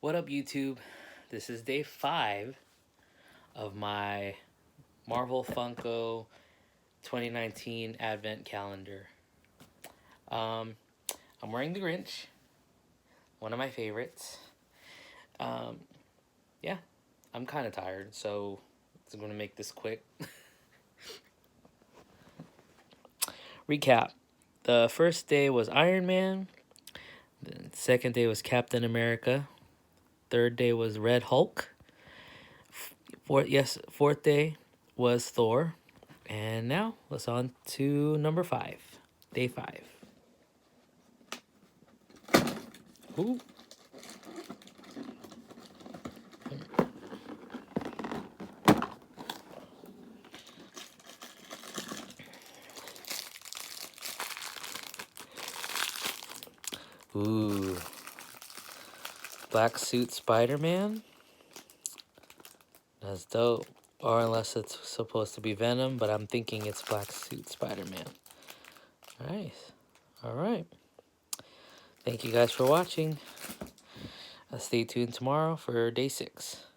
What up, YouTube? This is day 5 of my Marvel Funko 2019 Advent Calendar. I'm wearing the Grinch, one of my favorites. Um, yeah, I'm kind of tired, so I'm going to make this quick. Recap. The first day was Iron Man. The second day was Captain America. Third day was Red Hulk. Fourth day was Thor. And now let's on to number 5. Day 5. Ooh. Ooh. Black suit Spider-Man. That's dope. Or unless it's supposed to be Venom, but I'm thinking it's black suit Spider-Man. Nice. Alright. Thank you guys for watching. Stay tuned tomorrow for day 6.